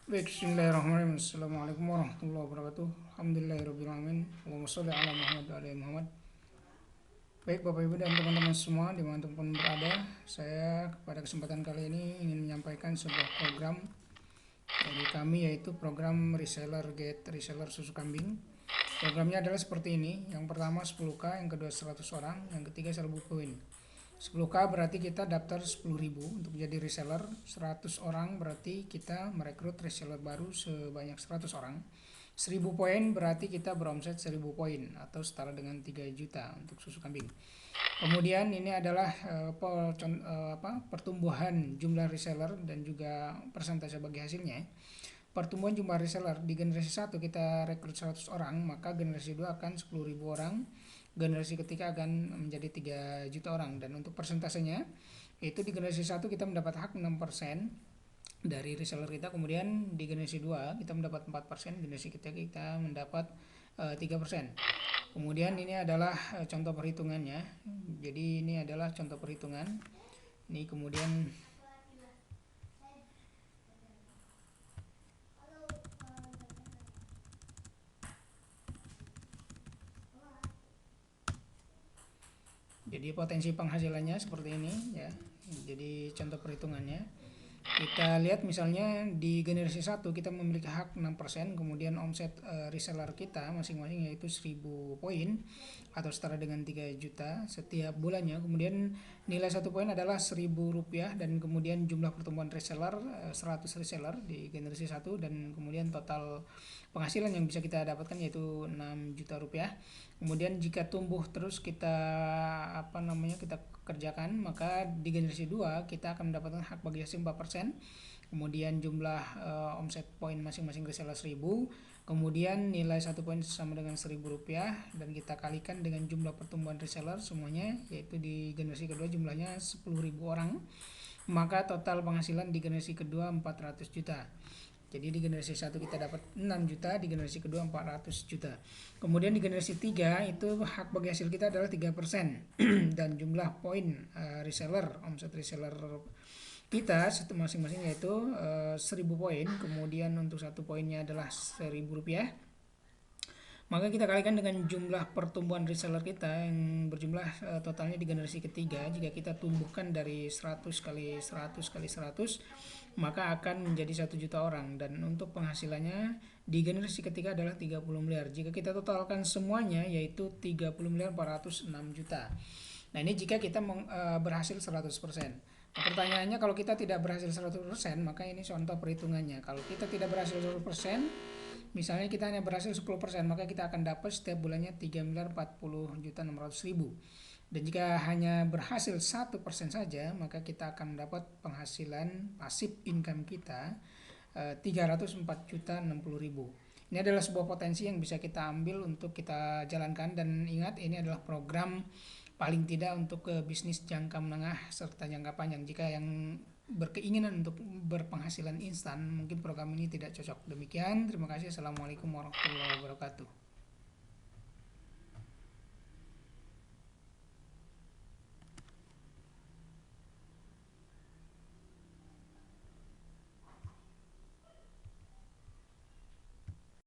Baik, bismillahirrahmanirrahim. Assalamualaikum warahmatullahi wabarakatuh. Alhamdulillahirrahmanirrahim. Allahumma sholli ala Muhammad wa ala Muhammad. Baik, Bapak Ibu dan teman-teman semua dimanapun berada, saya pada kesempatan kali ini ingin menyampaikan sebuah program dari kami, yaitu program Reseller Get Reseller Susu Kambing. Programnya adalah seperti ini. Yang pertama 10K, yang kedua 100 orang, yang ketiga 1000 poin. 10K berarti kita daftar 10.000 untuk jadi reseller. 100 orang berarti kita merekrut reseller baru sebanyak 100 orang. 1000 poin berarti kita beromset 1000 poin atau setara dengan 3 juta untuk susu kambing. Kemudian ini adalah pertumbuhan jumlah reseller dan juga persentase bagi hasilnya. Pertumbuhan jumlah reseller di generasi 1 kita rekrut 100 orang, maka generasi 2 akan 10.000 orang, generasi ketiga akan menjadi 3 juta orang. Dan untuk persentasenya itu di generasi 1 kita mendapat hak 6% dari reseller kita, kemudian di generasi 2 kita mendapat 4%, generasi ketiga kita mendapat 3%. Kemudian ini adalah contoh perhitungannya. Jadi ini adalah contoh perhitungan. Ini kemudian jadi potensi penghasilannya seperti ini ya. Jadi contoh perhitungannya. Kita lihat misalnya di generasi 1 kita memiliki hak 6%, kemudian omset reseller kita masing-masing yaitu 1000 poin atau setara dengan 3 juta setiap bulannya. Kemudian nilai 1 poin adalah Rp1.000 dan kemudian jumlah pertumbuhan reseller 100 reseller di generasi 1 dan kemudian total penghasilan yang bisa kita dapatkan yaitu 6 juta rupiah. Kemudian jika tumbuh terus kita kita kerjakan, maka di generasi 2 kita akan mendapatkan hak bagi hasil 4%. Kemudian jumlah omset poin masing-masing reseller 1000, kemudian nilai 1 poin sama dengan Rp1.000 dan kita kalikan dengan jumlah pertumbuhan reseller semuanya, yaitu di generasi kedua jumlahnya 10.000 orang, maka total penghasilan di generasi kedua 400 juta. Jadi di generasi 1 kita dapat 6 juta, di generasi kedua 400 juta. Kemudian di generasi 3 itu hak bagi hasil kita adalah 3% dan jumlah poin reseller, omset reseller kita masing-masing yaitu 1000 poin. Kemudian untuk 1 poinnya adalah Rp1.000. Maka kita kalikan dengan jumlah pertumbuhan reseller kita yang berjumlah totalnya di generasi ketiga. Jika kita tumbuhkan dari 100 kali 100 kali 100, maka akan menjadi 1 juta orang. Dan untuk penghasilannya di generasi ketiga adalah 30 miliar. Jika kita totalkan semuanya yaitu 30 miliar 406 juta. Nah ini jika kita berhasil 100%. Nah, pertanyaannya kalau kita tidak berhasil 100%, maka ini contoh perhitungannya. Kalau kita tidak berhasil 100%, misalnya kita hanya berhasil 10%, maka kita akan dapat setiap bulannya 3 miliar 40 juta 600 ribu. Dan jika hanya berhasil 1% saja, maka kita akan mendapat penghasilan pasif income kita 304 juta 60 ribu. Ini adalah sebuah potensi yang bisa kita ambil untuk kita jalankan, dan ingat ini adalah program paling tidak untuk bisnis jangka menengah serta jangka panjang. Jika yang berkeinginan untuk berpenghasilan instan, mungkin program ini tidak cocok. Demikian, terima kasih. Assalamualaikum warahmatullahi wabarakatuh.